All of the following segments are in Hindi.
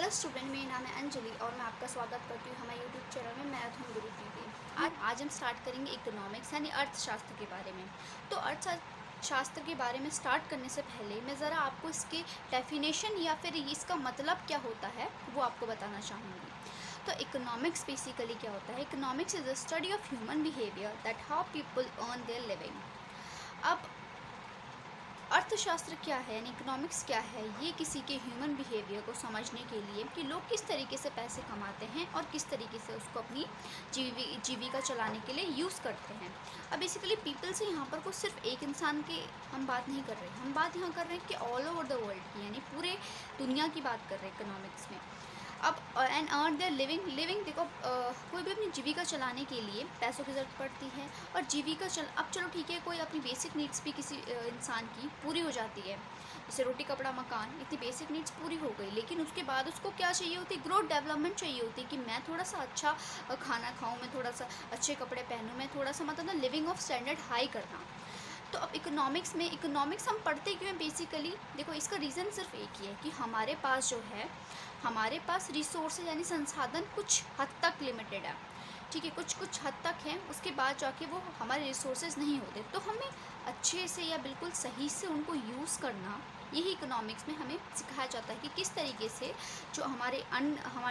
हेलो स्टूडेंट, मेरा नाम है अंजलि और मैं आपका स्वागत करती हूँ हमारे यूट्यूब चैनल में मैराथन गुरु टीवी। आज हम स्टार्ट करेंगे इकोनॉमिक्स यानी अर्थशास्त्र के बारे में। तो अर्थशास्त्र के बारे में स्टार्ट करने से पहले मैं ज़रा आपको इसके डेफिनेशन या फिर इसका मतलब क्या होता है वो आपको बताना चाहूँगी। तो इकोनॉमिक्स बेसिकली क्या होता है? Economics is the study of human behaviour that how people earn their living. अब अर्थशास्त्र क्या है यानी इकोनॉमिक्स क्या है? ये किसी के ह्यूमन बिहेवियर को समझने के लिए कि लोग किस तरीके से पैसे कमाते हैं और किस तरीके से उसको अपनी जीविका चलाने के लिए यूज़ करते हैं। अब बेसिकली पीपल से यहाँ पर कुछ सिर्फ एक इंसान की हम बात नहीं कर रहे, हम बात यहाँ कर रहे हैं कि ऑल ओवर द वर्ल्ड की, यानी पूरे दुनिया की बात कर रहे हैं इकोनॉमिक्स में। अब एंड अर्न देयर लिविंग देखो, कोई भी अपनी जीविका चलाने के लिए पैसों की ज़रूरत पड़ती है और जीविका अब चलो ठीक है, कोई अपनी बेसिक नीड्स भी किसी इंसान की पूरी हो जाती है, जैसे रोटी कपड़ा मकान, इतनी बेसिक नीड्स पूरी हो गई, लेकिन उसके बाद उसको क्या चाहिए होती है? ग्रोथ डेवलपमेंट चाहिए होती है कि मैं थोड़ा सा अच्छा खाना खाऊँ, मैं थोड़ा सा अच्छे कपड़े पहनूँ, मैं थोड़ा सा मतलब ना लिविंग ऑफ स्टैंडर्ड हाई करना। तो अब इकोनॉमिक्स हम पढ़ते क्यों हैं? बेसिकली देखो, इसका रीज़न सिर्फ एक ही है कि हमारे पास जो है, हमारे पास रिसोर्सेज यानी संसाधन कुछ हद तक लिमिटेड है, ठीक है, कुछ हद तक है, उसके बाद जाके वो हमारे रिसोर्सेज नहीं होते। तो हमें अच्छे से या बिल्कुल सही से उनको यूज़ करना, यही इकोनॉमिक्स में हमें सिखाया जाता है कि किस तरीके से जो हमारे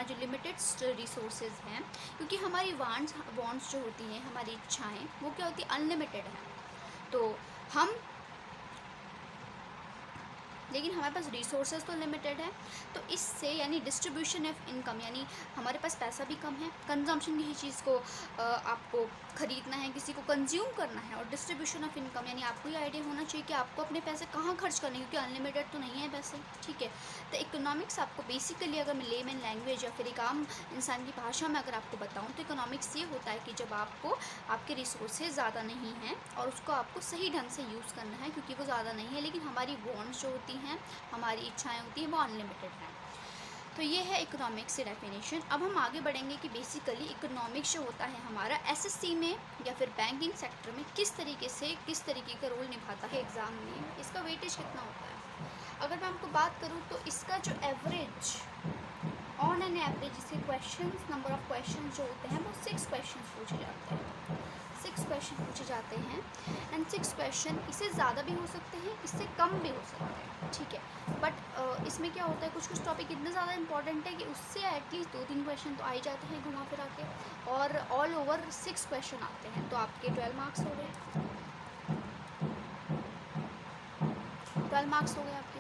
जो लिमिटेड रिसोर्सेज हैं, क्योंकि हमारी वांट्स जो होती हैं, हमारी इच्छाएँ, वो क्या होती है? अनलिमिटेड हैं। तो हम लेकिन हमारे पास रिसोर्सेज तो लिमिटेड है, तो इससे यानी डिस्ट्रीब्यूशन ऑफ इनकम, यानी हमारे पास पैसा भी कम है, कंजम्पशन किसी चीज़ को आपको ख़रीदना है, किसी को कंज्यूम करना है, और डिस्ट्रीब्यूशन ऑफ इनकम यानी आपको ये आइडिया होना चाहिए कि आपको अपने पैसे कहाँ खर्च करने हैं, क्योंकि अनलिमिटेड तो नहीं है पैसे, ठीक है। तो इकोनॉमिक्स आपको बेसिकली, अगर मैं लेमैन लैंग्वेज या फिर एक आम इंसान की भाषा में अगर आपको बताऊँ, तो इकोनॉमिक्स ये होता है कि जब आपको आपके रिसोर्सेज ज़्यादा नहीं हैं और उसको आपको सही ढंग से यूज़ करना है, क्योंकि वो ज़्यादा नहीं है, लेकिन हमारी वांट्स जो होती हैं, हमारी इच्छाएं होती हैं, वो अनलिमिटेड हैं। तो ये है इकोनॉमिक्स से डेफिनेशन। अब हम आगे बढ़ेंगे कि बेसिकली इकोनॉमिक्स जो होता है हमारा एसएससी में या फिर बैंकिंग सेक्टर में किस तरीके का रोल निभाता है एग्ज़ाम में, इसका वेटेज कितना होता है। अगर मैं आपको बात करूँ तो इसका जो एवरेज, ऑन एन एवरेज, इसके क्वेश्चंस, नंबर ऑफ़ क्वेश्चन जो होते हैं वो 6 क्वेश्चन पूछे जाते हैं, 6 क्वेश्चन पूछे जाते हैं। एंड 6 क्वेश्चन इससे ज़्यादा भी हो सकते हैं, इससे कम भी हो सकते हैं, ठीक है। बट इसमें क्या होता है, कुछ टॉपिक इतने ज़्यादा इंपॉर्टेंट है कि उससे एटलीस्ट 2-3 क्वेश्चन तो आ ही जाते हैं घुमा फिरा के, और ऑल ओवर 6 क्वेश्चन आते हैं, तो आपके 12 मार्क्स हो गए, 12 मार्क्स हो गए आपके।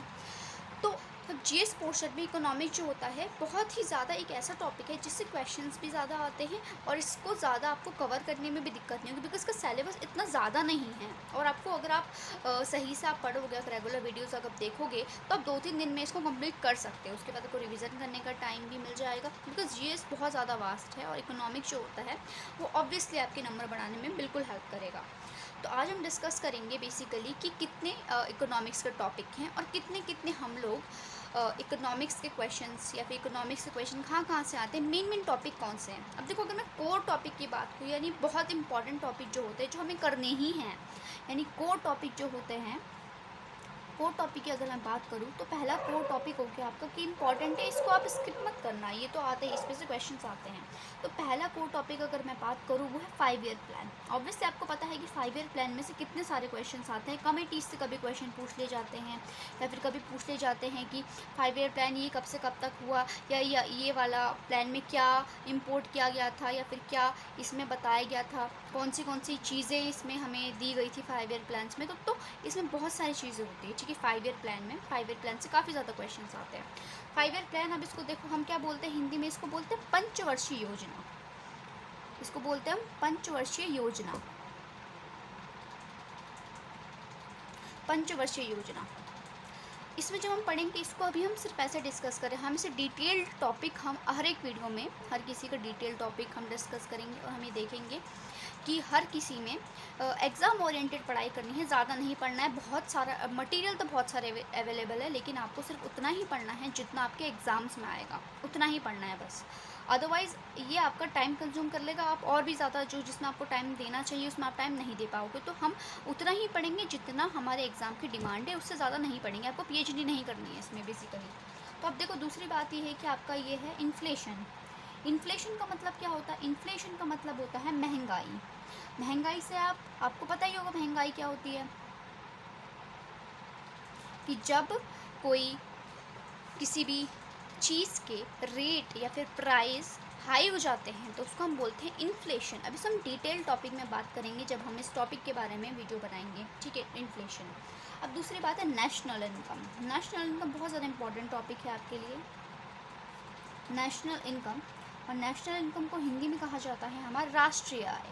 तो जीएस पोर्शन में इकोनॉमिक्स जो होता है बहुत ही ज़्यादा एक ऐसा टॉपिक है जिससे क्वेश्चंस भी ज़्यादा आते हैं और इसको ज़्यादा आपको कवर करने में भी दिक्कत नहीं होगी, बिकॉज इसका सिलेबस इतना ज़्यादा नहीं है। और आपको अगर आप सही से आप पढ़ोगे, अगर रेगुलर वीडियोस अगर देखोगे, तो आप 2-3 दिन में इसको कंप्लीट कर सकते हो। उसके बाद आपको रिविज़न करने का टाइम भी मिल जाएगा, बिकॉज जीएस बहुत ज़्यादा वास्ट है और इकोनॉमिक्स जो होता है वो ऑब्वियसली आपके नंबर बढ़ाने में बिल्कुल हेल्प करेगा। तो आज हम डिस्कस करेंगे बेसिकली कि कितने इकोनॉमिक्स के टॉपिक हैं और कितने हम लोग इकोनॉमिक्स के क्वेश्चंस या फिर इकोनॉमिक्स के क्वेश्चन कहाँ से आते हैं, मेन टॉपिक कौन से हैं। अब देखो, अगर मैं कोर टॉपिक की बात करूँ, यानी बहुत इंपॉर्टेंट टॉपिक जो होते हैं, जो हमें करने ही हैं, यानी कोर टॉपिक जो होते हैं, कोर टॉपिक की अगर मैं बात करूँ तो पहला कोर टॉपिक हो गया आपका कि इंपॉर्टेंट है, इसको आप स्किप मत करना, ये तो आते हैं, इसमें से क्वेश्चंस आते हैं। तो पहला कोर टॉपिक अगर मैं बात करूँ वो है 5 ईयर प्लान। ऑब्वियसली आपको पता है कि 5 ईयर प्लान में से कितने सारे क्वेश्चंस आते हैं, कमिटीज से कभी क्वेश्चन पूछ लिए जाते हैं या फिर कभी पूछ लिए जाते हैं कि 5 ईयर प्लान ये कब से कब तक हुआ, या ये वाला प्लान में क्या इम्पोर्ट किया गया था या फिर क्या इसमें बताया गया था, कौन सी चीज़ें इसमें हमें दी गई थी 5 ईयर प्लान्स में। तो इसमें बहुत सारी चीज़ें होती है, ठीक है। 5 ईयर प्लान में 5 ईयर प्लान से काफ़ी ज़्यादा क्वेश्चंस आते हैं। 5 ईयर प्लान, अब इसको देखो हम क्या बोलते हैं हिंदी में, इसको बोलते हैं पंचवर्षीय योजना, इसको बोलते हैं हम पंचवर्षीय योजना, पंचवर्षीय योजना। इसमें जब हम पढ़ेंगे इसको, अभी हम सिर्फ ऐसे डिस्कस करें, हम इसे डिटेल्ड टॉपिक हम हर एक वीडियो में हर किसी का डिटेल टॉपिक हम डिस्कस करेंगे और हम ये देखेंगे कि हर किसी में एग्ज़ाम ओरिएंटेड पढ़ाई करनी है, ज़्यादा नहीं पढ़ना है। बहुत सारा मटेरियल तो बहुत सारे अवेलेबल है, लेकिन आपको सिर्फ उतना ही पढ़ना है जितना आपके एग्ज़ाम्स में आएगा, उतना ही पढ़ना है बस। अदरवाइज़ ये आपका टाइम कंज्यूम कर लेगा, आप और भी ज़्यादा जिसमें आपको टाइम देना चाहिए उसमें आप टाइम नहीं दे पाओगे। तो हम उतना ही पढ़ेंगे जितना हमारे एग्ज़ाम की डिमांड है, उससे ज़्यादा नहीं पढ़ेंगे। आपको पीएचडी नहीं करनी है इसमें बेसिकली, तो अब देखो दूसरी बात ये है कि आपका ये है इन्फ्लेशन। इन्फ्लेशन का मतलब क्या होता है? इन्फ्लेशन का मतलब होता है महंगाई। महंगाई से आपको पता ही होगा महंगाई क्या होती है, कि जब कोई किसी भी चीज़ के रेट या फिर प्राइस हाई हो जाते हैं तो उसको हम बोलते हैं इन्फ्लेशन। अभी हम डिटेल टॉपिक में बात करेंगे जब हम इस टॉपिक के बारे में वीडियो बनाएंगे, ठीक है, इन्फ्लेशन। अब दूसरी बात है नेशनल इनकम। नेशनल इनकम बहुत ज़्यादा इंपॉर्टेंट टॉपिक है आपके लिए, नेशनल इनकम। और नेशनल इनकम को हिंदी में कहा जाता है हमारा राष्ट्रीय आय।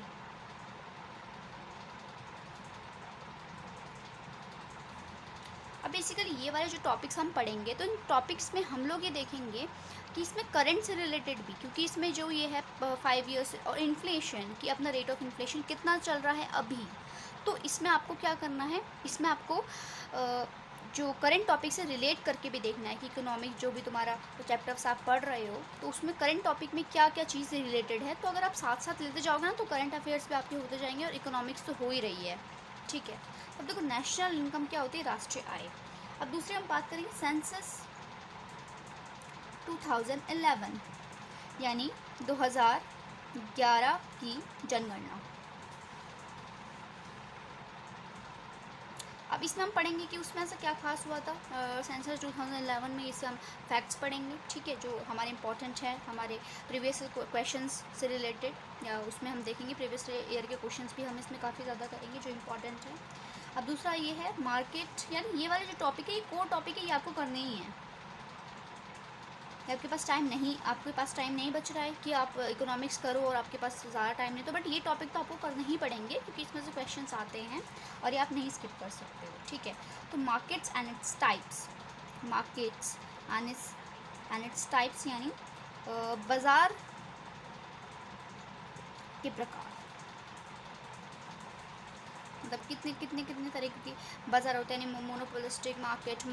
अब बेसिकली ये वाले जो टॉपिक्स हम पढ़ेंगे तो इन टॉपिक्स में हम लोग ये देखेंगे कि इसमें करंट से रिलेटेड भी, क्योंकि इसमें जो ये है 5 ईयर्स और इन्फ्लेशन कि अपना रेट ऑफ इन्फ्लेशन कितना चल रहा है अभी, तो इसमें आपको क्या करना है, इसमें आपको जो करंट टॉपिक से रिलेट करके भी देखना है कि इकोनॉमिक जो भी तुम्हारा चैप्टर्स आप पढ़ रहे हो तो उसमें करंट टॉपिक में क्या क्या चीज़ रिलेटेड है। तो अगर आप साथ साथ लेते जाओगे ना तो करंट अफेयर्स भी आपके होते जाएंगे और इकोनॉमिक्स तो हो ही रही है, ठीक है। अब देखो नेशनल इनकम क्या होती है, राष्ट्रीय आय। अब दूसरी हम बात करेंगे सेंसस 2011 यानी 2011 की जनगणना। अब इसमें हम पढ़ेंगे कि उसमें ऐसा क्या खास हुआ था सेंसस 2011 में। इससे हम फैक्ट्स पढ़ेंगे, ठीक है, जो हमारे इंपॉर्टेंट है हमारे प्रीवियस क्वेश्चंस से रिलेटेड, या उसमें हम देखेंगे प्रीवियस ईयर के क्वेश्चंस भी हम इसमें काफ़ी ज़्यादा करेंगे जो इंपॉर्टेंट है। अब दूसरा ये है मार्केट, यानी ये वाले जो टॉपिक है ये कोर टॉपिक है, ये आपको करने ही है। आपके पास टाइम नहीं बच रहा है कि आप इकोनॉमिक्स करो और आपके पास ज़्यादा टाइम नहीं, तो बट ये टॉपिक तो आपको करने ही पड़ेंगे क्योंकि इसमें से क्वेश्चंस आते हैं और ये आप नहीं स्किप कर सकते हो, ठीक है। तो markets and its types, markets and its types यानी बाज़ार के प्रकार, मतलब कितने तरीके की बाज़ार होते हैं, यानी मोनोपोलिस्टिक मार्केट,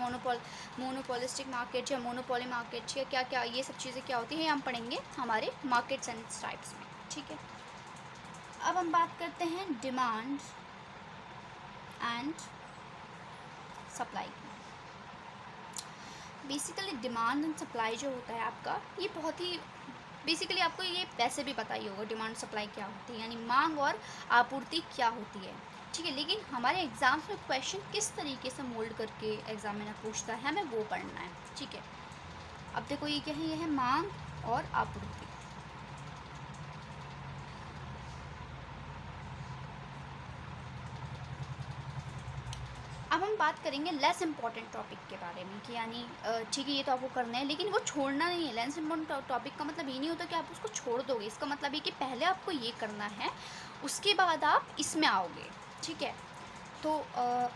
मोनोपोलिस्टिक मार्केट या मोनोपोली मार्केट या क्या क्या ये सब चीज़ें क्या होती हैं हम पढ़ेंगे हमारे मार्केट्स एंड टाइप्स में, ठीक है। अब हम बात करते हैं डिमांड एंड सप्लाई की। बेसिकली डिमांड एंड सप्लाई जो होता है आपका ये बहुत ही बेसिकली आपको ये वैसे भी पता ही होगा डिमांड सप्लाई क्या होती है, यानी मांग और आपूर्ति क्या होती है, ठीक है। लेकिन हमारे एग्ज़ाम्स में क्वेश्चन किस तरीके से मोल्ड करके एग्जामिनर पूछता है हमें वो पढ़ना है, ठीक है। अब देखो ये क्या है, ये है मांग और आपूर्ति। अब हम बात करेंगे लेस इम्पॉर्टेंट टॉपिक के बारे में कि यानी ठीक है ये तो आपको करना है लेकिन वो छोड़ना नहीं है। लेस इम्पॉर्टेंट टॉपिक का मतलब ये नहीं होता कि आप उसको छोड़ दोगे, इसका मतलब ये कि पहले आपको ये करना है उसके बाद आप इसमें आओगे, ठीक है। तो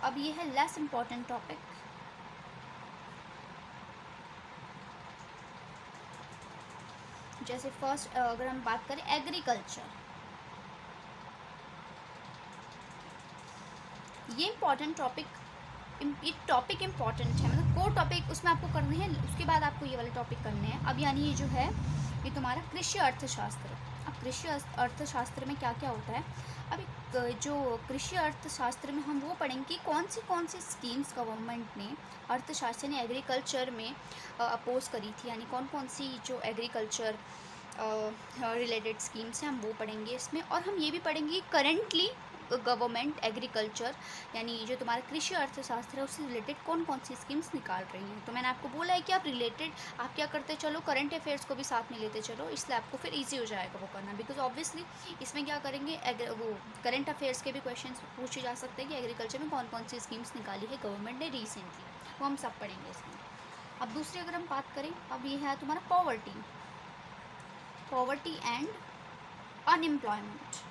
अब ये है लेस इम्पॉर्टेंट टॉपिक। जैसे फर्स्ट अगर हम बात करें एग्रीकल्चर, ये इम्पॉर्टेंट टॉपिक, ये टॉपिक इम्पॉर्टेंट है, मतलब कोर टॉपिक उसमें आपको करने हैं, उसके बाद आपको ये वाले टॉपिक करने हैं। अब यानी ये जो है ये तुम्हारा कृषि अर्थशास्त्र। अब कृषि अर्थशास्त्र में क्या क्या होता है, अभी जो कृषि अर्थशास्त्र में हम वो पढ़ेंगे कि कौन सी स्कीम्स गवर्नमेंट ने अर्थशास्त्र ने एग्रीकल्चर में अपोज करी थी, यानी कौन सी जो एग्रीकल्चर रिलेटेड स्कीम्स हैं हम वो पढ़ेंगे इसमें। और हम ये भी पढ़ेंगे करेंटली गवर्नमेंट एग्रीकल्चर यानी जो तुम्हारा कृषि अर्थशास्त्र है उससे रिलेटेड कौन सी स्कीम्स निकाल रही हैं। तो मैंने आपको बोला है कि आप क्या करते चलो करंट अफेयर्स को भी साथ में लेते चलो, इसलिए आपको फिर इजी हो जाएगा वो करना, बिकॉज ऑब्वियसली इसमें क्या करेंगे वो करंट अफेयर्स के भी क्वेश्चन पूछे जा सकते हैं कि एग्रीकल्चर में कौन सी स्कीम्स निकाली है गवर्नमेंट ने रिसेंटली, वो हम सब पढ़ेंगे इसमें। अब दूसरी अगर हम बात करें, अब ये है तुम्हारा पॉवर्टी एंड अनएम्प्लॉयमेंट।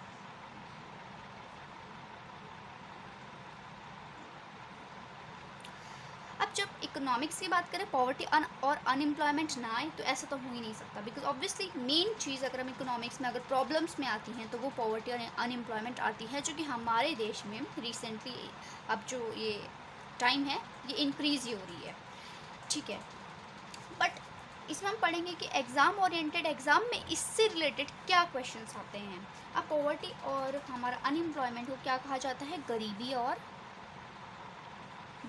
अब जब इकोनॉमिक्स की बात करें पॉवर्टी और अनएम्प्लॉयमेंट ना आए तो ऐसा तो हो ही नहीं सकता, बिकॉज ऑब्वियसली मेन चीज़ अगर हम इकोनॉमिक्स में अगर प्रॉब्लम्स में आती हैं तो वो पॉवर्टी और अनएम्प्लॉयमेंट आती है, जो कि हमारे देश में रिसेंटली अब जो ये टाइम है ये इंक्रीज़ ही हो रही है, ठीक है। बट इसमें हम पढ़ेंगे कि एग्ज़ाम ओरिएंटेड एग्ज़ाम में इससे रिलेटेड क्या क्वेश्चंस आते हैं। अब पॉवर्टी और हमारा अनएम्प्लॉयमेंट को क्या कहा जाता है, गरीबी और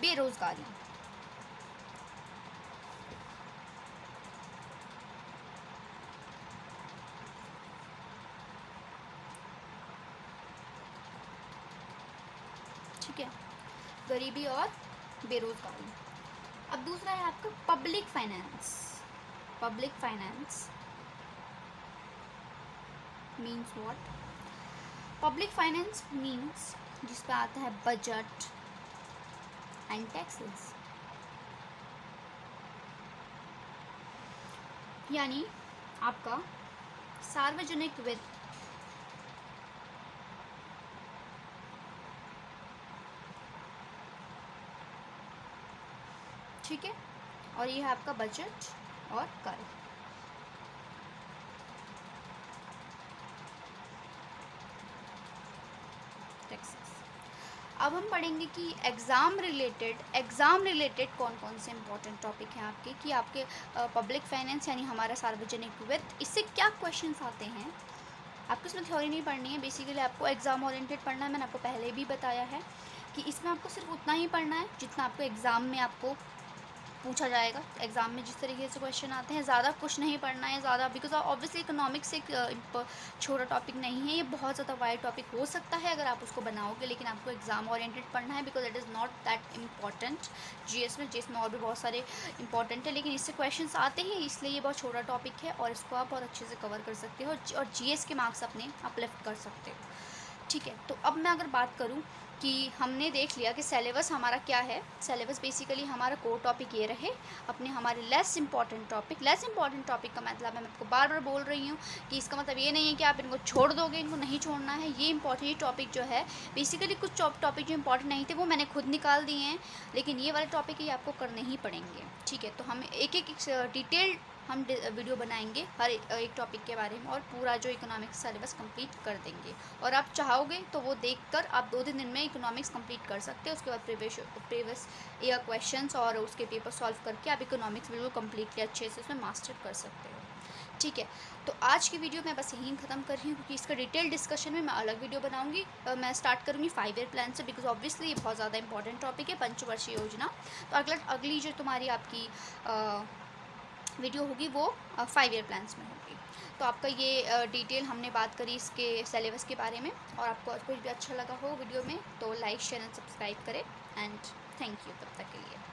बेरोज़गारी। ठीक है, गरीबी और बेरोजगारी। अब दूसरा है आपका public finance. Public finance means what? Public finance means जिसका आता है बजट एंड टैक्सेस, यानी आपका सार्वजनिक वित्त, ठीक है, और ये है आपका बजट और कर। टैक्सेस। अब हम पढ़ेंगे कि एग्ज़ाम रिलेटेड कौन कौन से इंपॉर्टेंट टॉपिक हैं आपके, कि आपके पब्लिक फाइनेंस यानी हमारा सार्वजनिक वित्त, इससे क्या क्वेश्चंस आते हैं। आपको इसमें थ्योरी नहीं पढ़नी है, बेसिकली आपको एग्ज़ाम ओरिएंटेड पढ़ना है। मैंने आपको पहले भी बताया है कि इसमें आपको सिर्फ उतना ही पढ़ना है जितना आपको एग्ज़ाम में आपको पूछा जाएगा। एग्ज़ाम में जिस तरीके से क्वेश्चन आते हैं, ज़्यादा कुछ नहीं पढ़ना है ज़्यादा, बिकॉज ऑब्वियसली इकोनॉमिक्स एक छोटा टॉपिक नहीं है, ये बहुत ज़्यादा वाइड टॉपिक हो सकता है अगर आप उसको बनाओगे, लेकिन आपको एग्ज़ाम ओरिएंटेड पढ़ना है because it is not that important. GS में और भी बहुत सारे इंपॉर्टेंट है, लेकिन इससे क्वेश्चन आते हैं, इसलिए ये बहुत छोटा टॉपिक है और इसको आप बहुत अच्छे से कवर कर सकते हो और जीएस के मार्क्स अपने अपलिफ्ट कर सकते हो। ठीक है, तो अब मैं अगर बात करूँ कि हमने देख लिया कि सिलेबस हमारा क्या है। सिलेबस बेसिकली हमारा कोर टॉपिक ये रहे अपने हमारे लेस इंपॉर्टेंट टॉपिक का मतलब मैं आपको बार बार बोल रही हूँ कि इसका मतलब ये नहीं है कि आप इनको छोड़ दोगे, इनको नहीं छोड़ना है। ये इंपॉर्टेंट टॉपिक जो है, बेसिकली कुछ टॉपिक जो इंपॉर्टेंट नहीं थे वो मैंने खुद निकाल दिए हैं, लेकिन ये वाले टॉपिक ये आपको करने ही पड़ेंगे। ठीक है, तो हम एक डिटेल्ड हम वीडियो बनाएंगे हर एक टॉपिक के बारे में और पूरा जो इकोनॉमिक्स सिलेबस कंप्लीट कर देंगे। और आप चाहोगे तो वो देखकर आप 2-3 दिन में इकोनॉमिक्स कंप्लीट कर सकते हैं। उसके बाद प्रीवियस ईयर क्वेश्चंस और उसके पेपर सॉल्व करके आप इकोनॉमिक्स बिल्कुल कम्प्लीटली अच्छे से उसमें मास्टर कर सकते हो। ठीक है, तो आज की वीडियो मैं बस यहीं ख़त्म कर रही हूँ, क्योंकि इसका डिटेल डिस्कशन में मैं अलग वीडियो बनाऊंगी। मैं स्टार्ट करूँगी 5 ईयर प्लान से, बिकॉज ऑब्वियसली ये बहुत ज़्यादा इंपॉर्टेंट टॉपिक है, पंचवर्षीय योजना। तो अगली जो तुम्हारी आपकी वीडियो होगी वो 5 ईयर प्लान्स में होगी। तो आपका ये डिटेल हमने बात करी इसके सिलेबस के बारे में, और आपको कुछ भी अच्छा लगा हो वीडियो में तो लाइक शेयर एंड सब्सक्राइब करें। एंड थैंक यू तब तक के लिए।